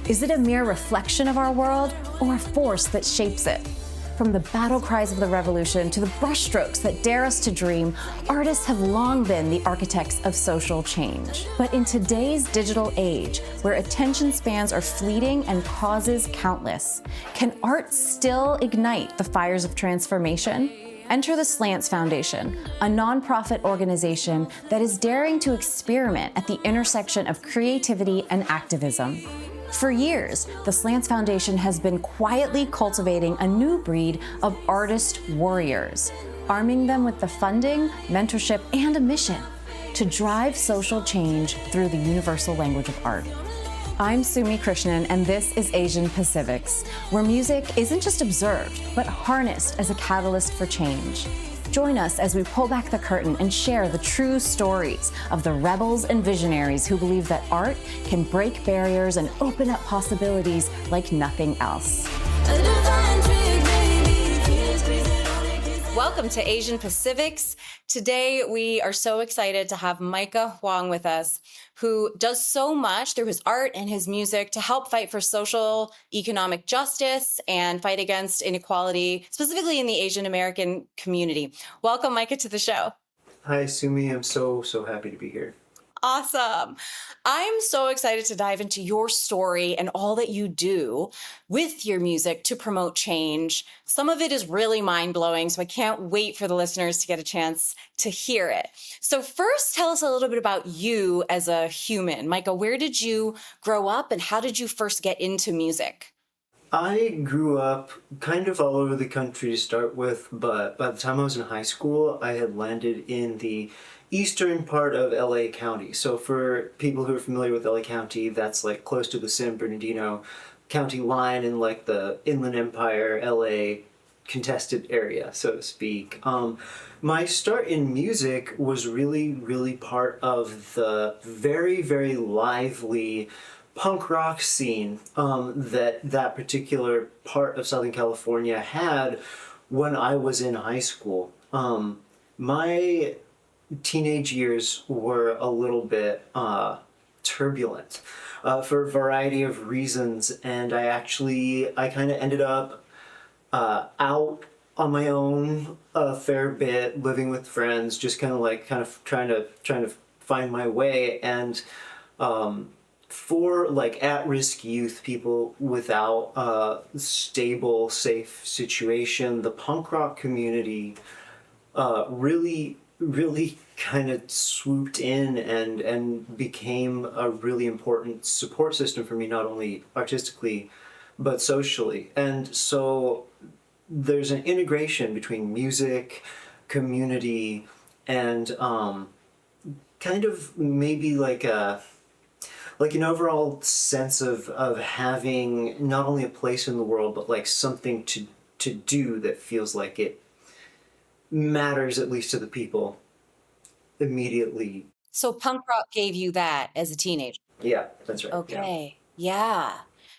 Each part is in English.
Is it a mere reflection of our world or a force that shapes it? From the battle cries of the revolution to the brushstrokes that dare us to dream, artists have long been the architects of social change. But in today's digital age, where attention spans are fleeting and causes countless, can art still ignite the fires of transformation? Enter the Slants Foundation, a nonprofit organization that is daring to experiment at the intersection of creativity and activism. For years, the Slants Foundation has been quietly cultivating a new breed of artist warriors, arming them with the funding, mentorship, and a mission to drive social change through the universal language of art. I'm Sumi Krishnan, and this is Asian PaCIVICS, where music isn't just observed, but harnessed as a catalyst for change. Join us as we pull back the curtain and share the true stories of the rebels and visionaries who believe that art can break barriers and open up possibilities like nothing else. Welcome to Asian PaCIVICS. Today, we are so excited to have Micah Huang with us, who does so much through his art and his music to help fight for social, economic justice and fight against inequality, specifically in the Asian American community. Welcome, Micah, to the show. Hi, Sumi. I'm so happy to be here. Awesome. I'm so excited to dive into your story and all that you do with your music to promote change. Some of it is really mind-blowing, so I can't wait for the listeners to get a chance to hear it. So first, tell us a little bit about you as a human. Micah, where did you grow up and how did you first get into music? I grew up kind of all over the country to start with, but by the time I was in high school, I had landed in the eastern part of LA County. So for people who are familiar with LA County, that's like close to the San Bernardino County line in like the Inland Empire, LA contested area, so to speak. My start in music was really part of the very lively punk rock scene that particular part of Southern California had when I was in high school. My teenage years were a little bit turbulent for a variety of reasons, and I kind of ended up out on my own a fair bit, living with friends, just kind of trying to find my way. And for like at-risk youth, people without a stable, safe situation, the punk rock community really kind of swooped in and became a really important support system for me, not only artistically, but socially. And so there's an integration between music, community, and kind of maybe like an overall sense of having not only a place in the world, but like something to do that feels like it matters, at least to the people immediately. So punk rock gave you that as a teenager? Yeah, that's right. Okay, yeah.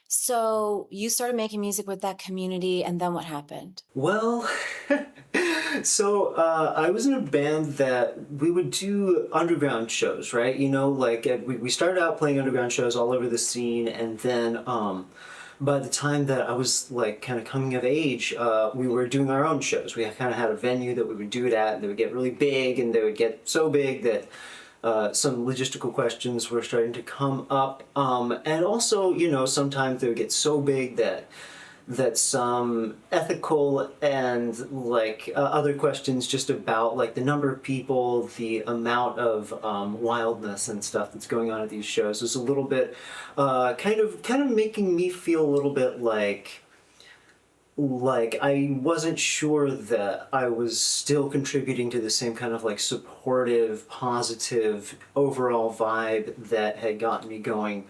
So you started making music with that community, and then what happened? Well, so I was in a band that we would do underground shows, right? You know, like we started out playing underground shows all over the scene, and then by the time that I was like kind of coming of age, we were doing our own shows. We kind of had a venue that we would do it at, and they would get really big, and they would get so big that some logistical questions were starting to come up. And also, you know, sometimes they would get so big that some ethical and like other questions just about like the number of people, the amount of wildness and stuff that's going on at these shows was a little bit kind of making me feel a little bit like I wasn't sure that I was still contributing to the same kind of like supportive, positive overall vibe that had gotten me going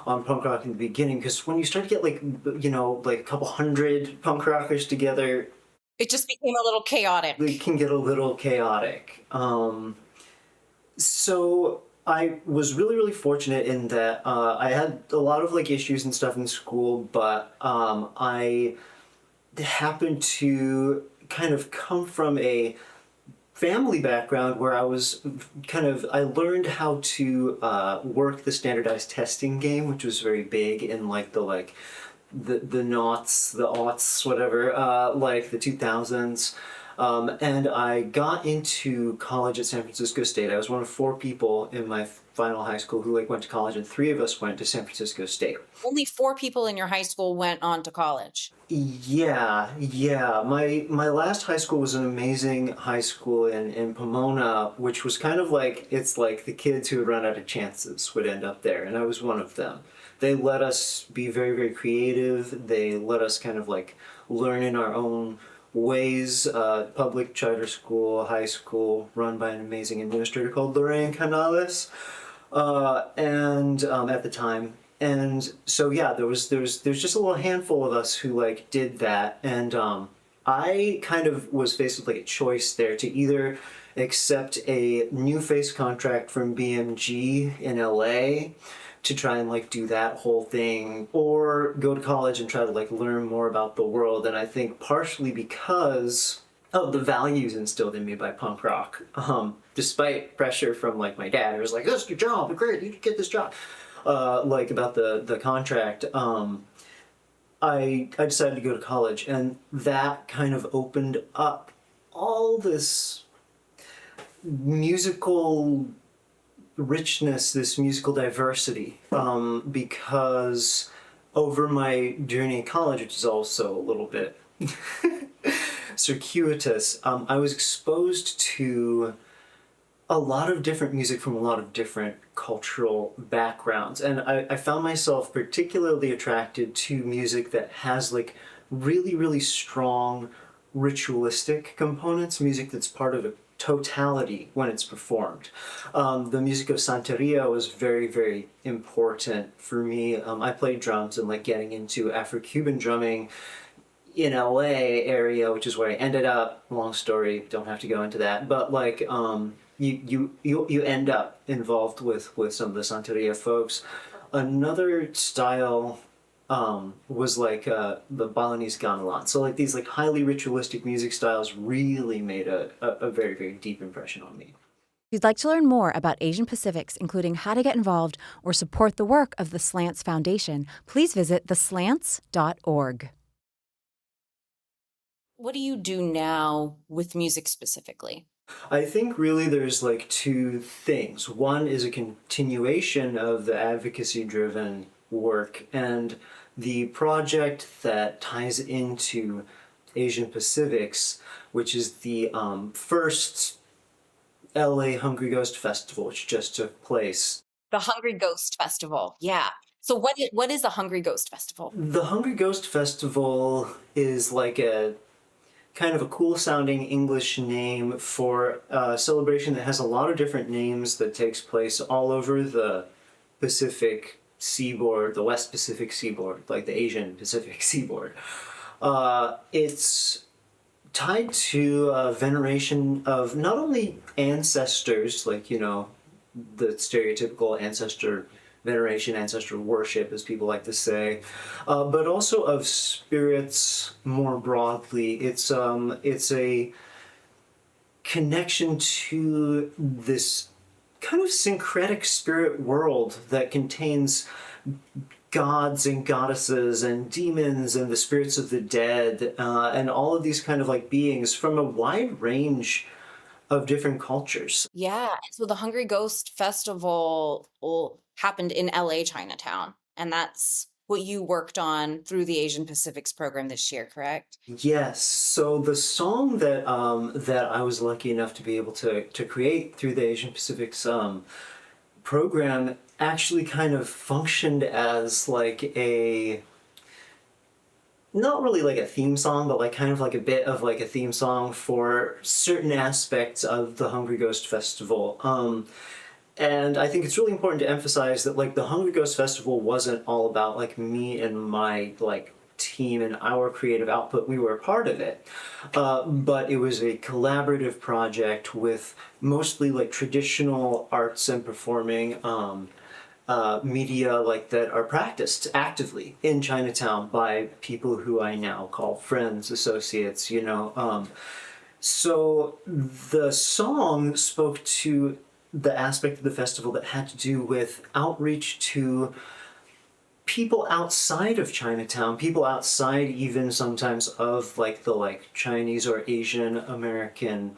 on punk rock in the beginning. Because when you start to get like, you know, like a couple hundred punk rockers together, it just became a little chaotic. It can get a little chaotic. So I was really fortunate in that I had a lot of like issues and stuff in school, but I happened to kind of come from a family background where I was I learned how to work the standardized testing game, which was very big in the noughts, the aughts, whatever, like the 2000s. And I got into college at San Francisco State. I was one of 4 people in my final high school who went to college, and 3 of us went to San Francisco State. Only 4 people in your high school went on to college. Yeah. My last high school was an amazing high school in Pomona, which was it's like the kids who had run out of chances would end up there, and I was one of them. They let us be very, very creative. They let us learn in our own ways. Public charter school, high school, run by an amazing administrator called Lorraine Canales, and at the time. And so yeah, there's just a little handful of us who did that, and I was faced with a choice there to either accept a new face contract from BMG in LA to try and do that whole thing, or go to college and try to learn more about the world. And I think partially because of the values instilled in me by punk rock, despite pressure from my dad, who was like, "This is your job, great, you can get this job," about the contract. I decided to go to college, and that kind of opened up all this musical richness, this musical diversity, because over my journey in college, which is also a little bit circuitous, I was exposed to a lot of different music from a lot of different cultural backgrounds, and I found myself particularly attracted to music that has really, really strong ritualistic components, music that's part of a totality when it's performed. The music of Santeria was very, very important for me. I played drums, and getting into Afro-Cuban drumming in LA area, which is where I ended up. Long story, don't have to go into that. But you end up involved with some of the Santeria folks. Another style was the Balinese gamelan. So these highly ritualistic music styles really made a very, very deep impression on me. If you'd like to learn more about Asian Pacifics, including how to get involved or support the work of the Slants Foundation, please visit theslants.org. What do you do now with music specifically? I think really there's 2 things. One is a continuation of the advocacy-driven work, and the project that ties into Asian Pacifics, which is the first LA Hungry Ghost Festival, which just took place. The Hungry Ghost Festival, yeah. So what is the Hungry Ghost Festival? The Hungry Ghost Festival is a kind of a cool sounding English name for a celebration that has a lot of different names that takes place all over the Pacific seaboard, the West Pacific seaboard, the Asian Pacific seaboard. It's tied to veneration of not only ancestors, the stereotypical ancestor veneration, ancestor worship, as people like to say, but also of spirits more broadly. It's a connection to this kind of syncretic spirit world that contains gods and goddesses and demons and the spirits of the dead, and all of these kind of beings from a wide range of different cultures. Yeah, so the Hungry Ghost Festival happened in LA Chinatown, and that's what you worked on through the Asian Pacifics program this year, correct? Yes. So the song that I was lucky enough to be able to create through the Asian Pacifics program actually kind of functioned as a, not really a theme song, but kind of a bit of a theme song for certain aspects of the Hungry Ghost Festival. And I think it's really important to emphasize that the Hungry Ghost Festival wasn't all about me and my team and our creative output. We were a part of it, but it was a collaborative project with mostly traditional arts and performing media that are practiced actively in Chinatown by people who I now call friends, associates, So the song spoke to the aspect of the festival that had to do with outreach to people outside of Chinatown, people outside even sometimes of like the like Chinese or Asian American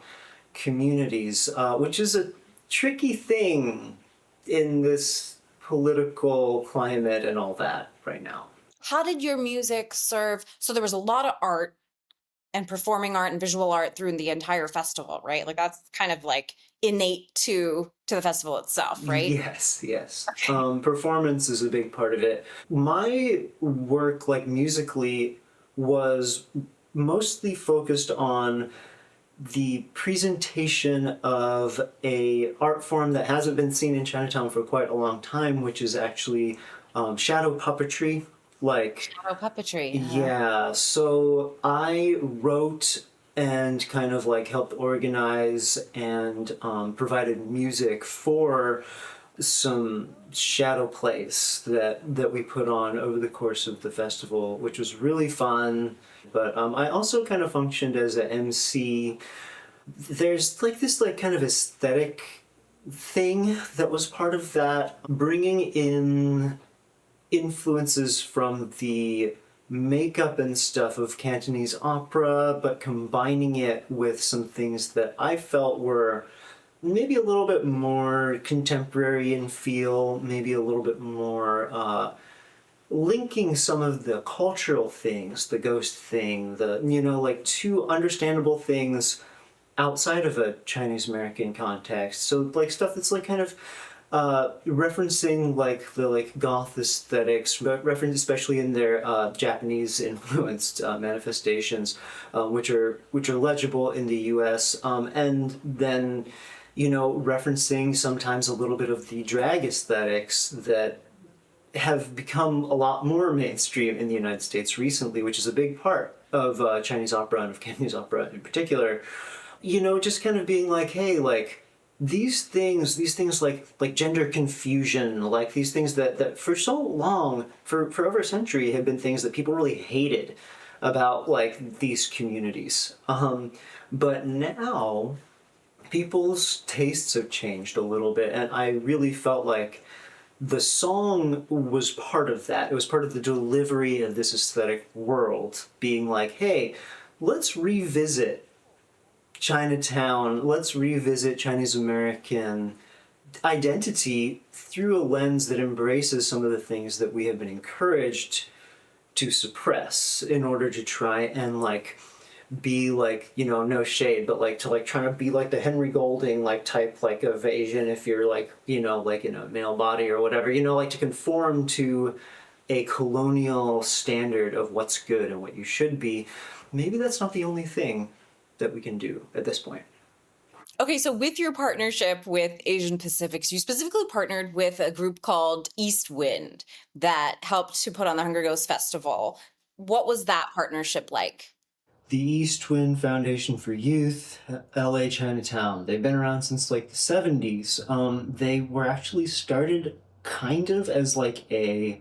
communities, which is a tricky thing in this political climate and all that right now. How did your music serve? So there was a lot of art and performing art and visual art through the entire festival, right? Like that's kind of like innate to the festival itself, right? Yes, yes. Performance is a big part of it. My work, like musically, was mostly focused on the presentation of a art form that hasn't been seen in Chinatown for quite a long time, which is actually shadow puppetry. Like, Shadow puppetry. yeah, so I wrote and kind of like helped organize and provided music for some shadow plays that we put on over the course of the festival, which was really fun. But I also kind of functioned as an MC. There's like this like kind of aesthetic thing that was part of that, bringing in influences from the makeup and stuff of Cantonese opera, but combining it with some things that I felt were maybe a little bit more contemporary in feel, maybe a little bit more linking some of the cultural things, the ghost thing, the, you know, like two understandable things outside of a Chinese American context. So like stuff that's like kind of referencing like the like goth aesthetics, reference especially in their Japanese influenced manifestations, which are legible in the U.S. And then, you know, referencing sometimes a little bit of the drag aesthetics that have become a lot more mainstream in the United States recently, which is a big part of Chinese opera and of Cantonese opera in particular. You know, just kind of being like, hey, like, these things like gender confusion, like these things that for so long, for over a century, have been things that people really hated about like these communities. But now people's tastes have changed a little bit, and I really felt like the song was part of that. It was part of the delivery of this aesthetic world, being like, hey, let's revisit Chinatown, let's revisit Chinese American identity through a lens that embraces some of the things that we have been encouraged to suppress in order to try and like be like, you know, no shade, but like to like try to be like the Henry Golding like type like of Asian, if you're like, you know, like in a male body or whatever, you know, like to conform to a colonial standard of what's good and what you should be. Maybe that's not the only thing that we can do at this point. Okay, so with your partnership with Asian PaCIVICS, you specifically partnered with a group called East Wind that helped to put on the Hungry Ghost Festival. What was that partnership like? The East Wind Foundation for Youth, LA Chinatown. They've been around since like the 70s. They were actually started kind of as like a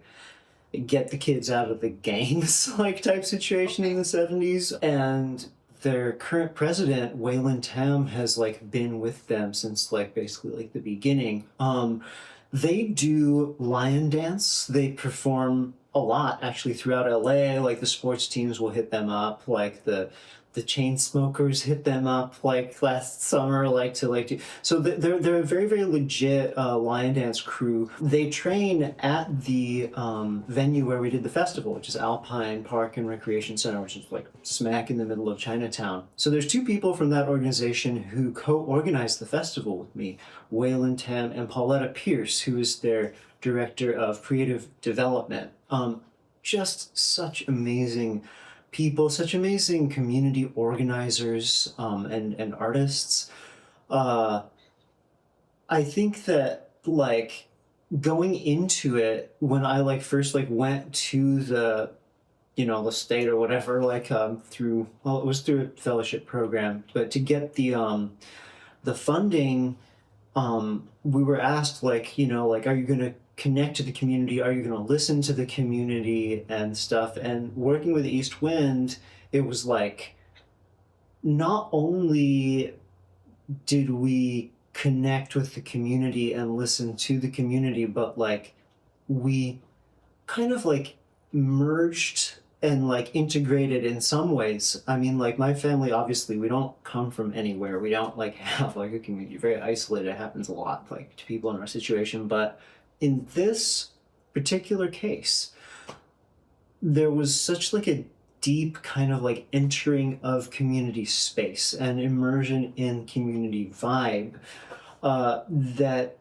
get the kids out of the gangs like type situation in the 70s, and their current president, Waylon Tam, has like been with them since like basically like the beginning. They do lion dance. They perform a lot actually throughout LA. Like the sports teams will hit them up. Like the chain smokers hit them up like last summer, like to like do. So they're a very, very legit lion dance crew. They train at the venue where we did the festival, which is Alpine Park and Recreation Center, which is like smack in the middle of Chinatown. So there's two people from that organization who co-organized the festival with me, Waylon Tam and Pauletta Pierce, who is their director of creative development. Just such amazing people, such amazing community organizers and artists. I think that like going into it, when I like first like went to the, you know, the state or whatever, like through, well, it was through a fellowship program, but to get the funding, we were asked like, you know, like, are you gonna connect to the community? Are you going to listen to the community and stuff? And working with East Wind, it was like not only did we connect with the community and listen to the community, but like we kind of like merged and like integrated in some ways. I mean, like my family, obviously, we don't come from anywhere. We don't like have like a community, very isolated. It happens a lot, like to people in our situation. But in this particular case, there was such like a deep kind of like entering of community space and immersion in community vibe that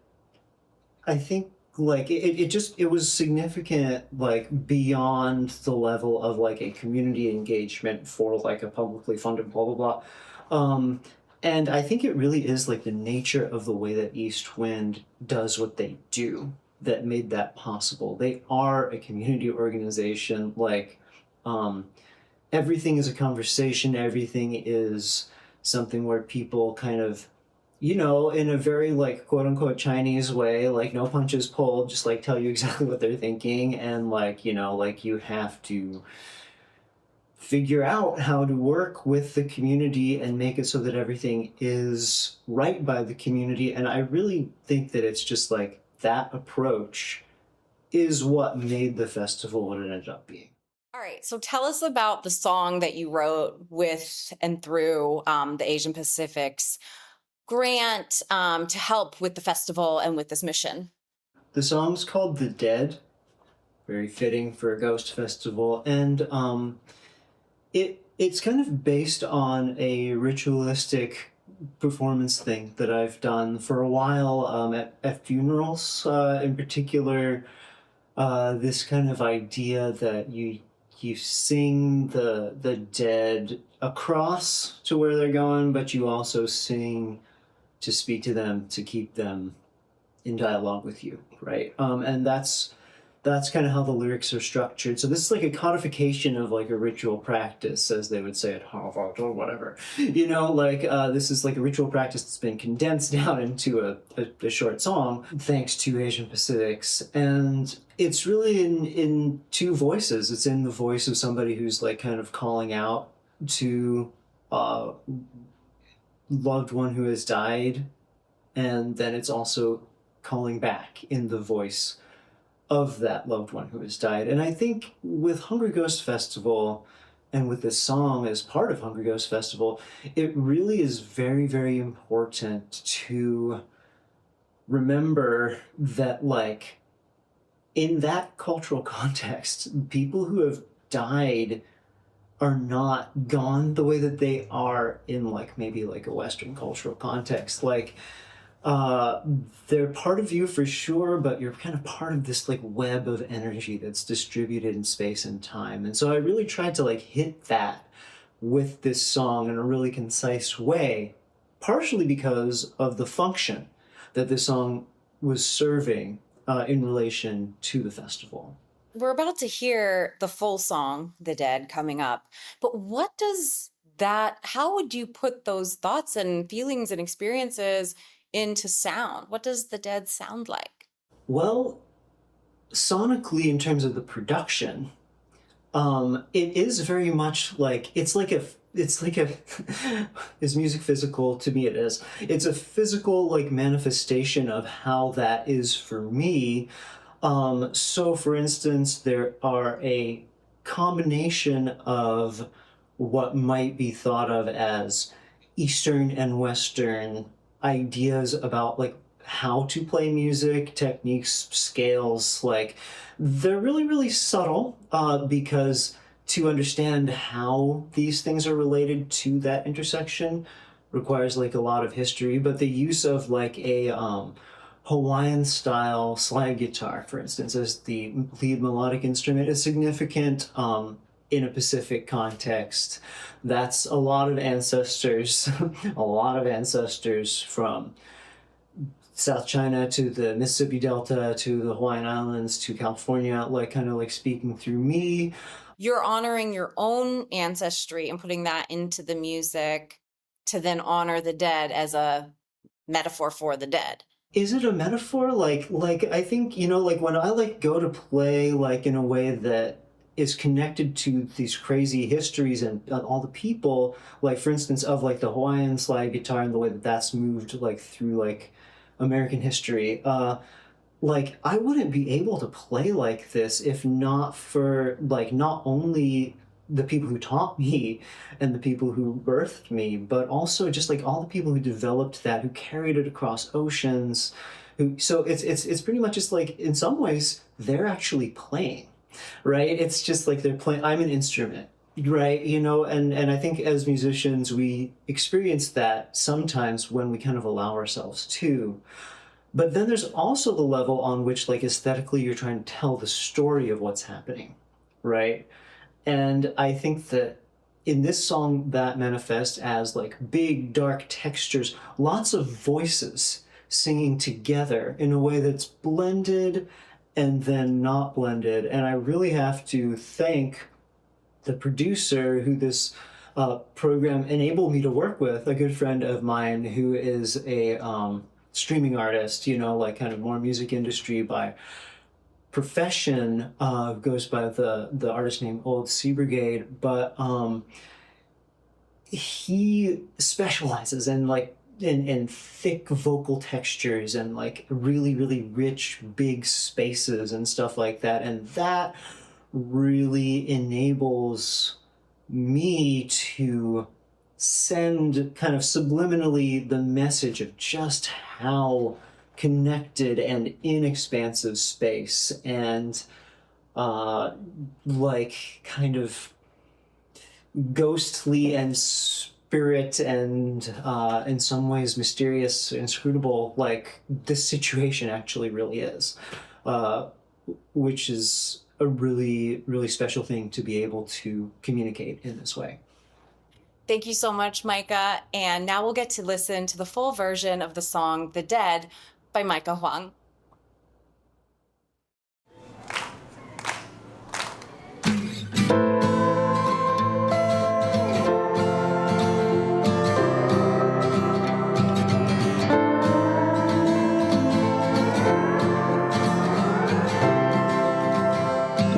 I think like it was significant like beyond the level of like a community engagement for like a publicly funded blah blah blah. And I think it really is like the nature of the way that East Wind does what they do that made that possible. They are a community organization. Like everything is a conversation, everything is something where people kind of, you know, in a very like quote unquote Chinese way, like no punches pulled, just like tell you exactly what they're thinking. And like, you know, like you have to figure out how to work with the community and make it so that everything is right by the community. And I really think that it's just like that approach is what made the festival what it ended up being. All right, so tell us about the song that you wrote with and through the Asian Pacifics grant to help with the festival and with this mission. The song's called The Dead, very fitting for a ghost festival, and it's kind of based on a ritualistic performance thing that I've done for a while at funerals, in particular. This kind of idea that you sing the dead across to where they're going, but you also sing to speak to them, to keep them in dialogue with you, right? And that's kind of how the lyrics are structured. So this is like a codification of like a ritual practice, as they would say at Harvard or whatever. You know, like this is like a ritual practice that's been condensed down into a short song, thanks to Asian Pacifics. And it's really in two voices. It's in the voice of somebody who's like kind of calling out to a loved one who has died. And then it's also calling back in the voice of that loved one who has died. And I think with Hungry Ghost Festival and with this song as part of Hungry Ghost Festival, it really is very, very important to remember that, like, in that cultural context, people who have died are not gone the way that they are in, like, maybe like a Western cultural context. Like, they're part of you for sure, but you're kind of part of this like web of energy that's distributed in space and time. And so I really tried to like hit that with this song in a really concise way, partially because of the function that this song was serving in relation to the festival. We're about to hear the full song, The Dead, coming up. But what does how would you put those thoughts and feelings and experiences into sound? What does The Dead sound like? Well, sonically, in terms of the production, it is very much like it's like a is music physical? To me it is. It's a physical like manifestation of how that is for me. So for instance, there are a combination of what might be thought of as Eastern and Western ideas about like how to play music, techniques, scales. Like they're really, really subtle because to understand how these things are related to that intersection requires like a lot of history. But the use of like a Hawaiian style slide guitar, for instance, as the lead melodic instrument is significant in a Pacific context. That's a lot of ancestors, a lot of ancestors from South China to the Mississippi Delta to the Hawaiian Islands to California, like kind of like speaking through me. You're honoring your own ancestry and putting that into the music to then honor the dead as a metaphor for the dead. Is it a metaphor? Like I think, you know, like when I like go to play like in a way that is connected to these crazy histories and all the people, like for instance of like the Hawaiian slide guitar and the way that that's moved like through like American history. Like I wouldn't be able to play like this if not for like not only the people who taught me and the people who birthed me, but also just like all the people who developed that, who carried it across oceans, who so it's pretty much just like in some ways they're actually playing, right? It's just like they're playing. I'm an instrument, right? You know, and I think as musicians we experience that sometimes when we kind of allow ourselves to. But then there's also the level on which like aesthetically you're trying to tell the story of what's happening, right? And I think that in this song that manifests as like big dark textures, lots of voices singing together in a way that's blended and then not blended. And I really have to thank the producer who this program enabled me to work with, a good friend of mine who is a streaming artist, you know, like kind of more music industry by profession, goes by the artist name Old Sea Brigade, but he specializes in like in thick vocal textures and like really, really rich big spaces and stuff like that. And that really enables me to send kind of subliminally the message of just how connected and inexpansive space and like kind of ghostly and spirit and in some ways mysterious, inscrutable, like this situation actually really is, which is a really, really special thing to be able to communicate in this way. Thank you so much, Micah. And now we'll get to listen to the full version of the song The Dead by Micah Huang.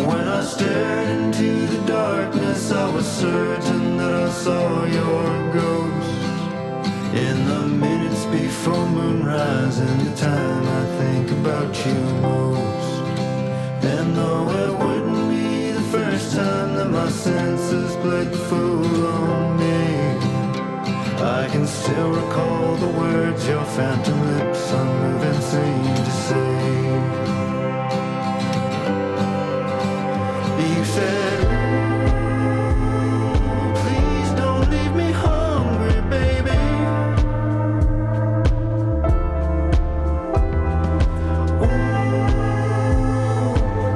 When I stared into the darkness, I was certain that I saw your ghost. In the minutes before moonrise, and the time I think about you most. And though it wouldn't be the first time that my senses played the fool on me, I can still recall the words your phantom lips unmoving seemed to say. You said, please don't leave me hungry, baby.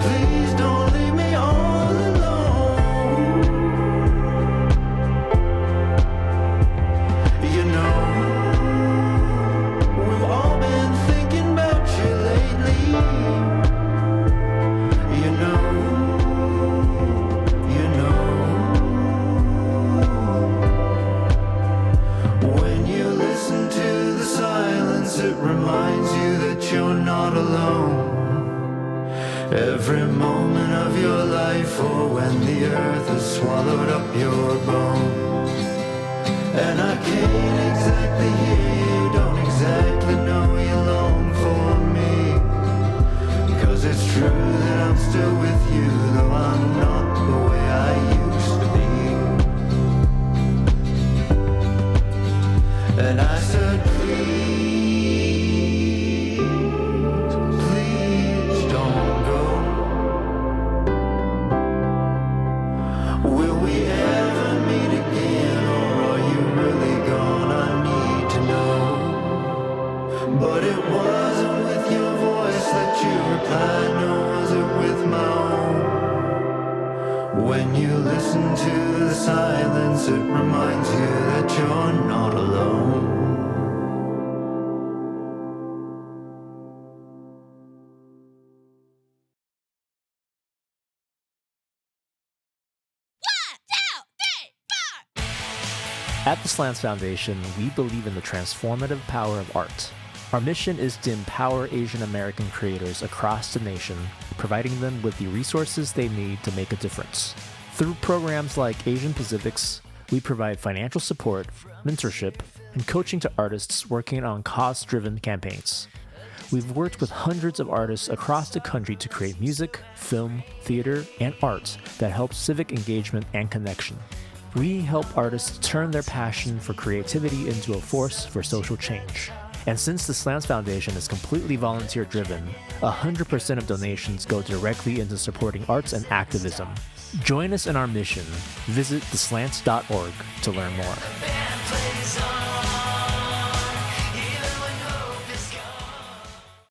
Please don't leave me all alone. You know, we've all been thinking about you lately. You know. When you listen to the silence, it reminds you that you're not alone. Every moment of your life, or when the earth has swallowed up your bones. And I can't exactly hear you, don't exactly know you long for me. Because it's true that I'm still with you, though I'm not the way I used to be. And I said, please don't go. Will we ever meet again, or are you really gone? I need to know. But it wasn't with your voice that you replied, no, was it with my own? When you listen to the silence, it reminds you that you're not alone. At the Slants Foundation, we believe in the transformative power of art. Our mission is to empower Asian American creators across the nation, providing them with the resources they need to make a difference. Through programs like Asian PaCIVICS, we provide financial support, mentorship, and coaching to artists working on cause-driven campaigns. We've worked with hundreds of artists across the country to create music, film, theater, and art that helps civic engagement and connection. We help artists turn their passion for creativity into a force for social change. And since the Slants Foundation is completely volunteer-driven, 100% of donations go directly into supporting arts and activism. Join us in our mission. Visit theslants.org to learn more.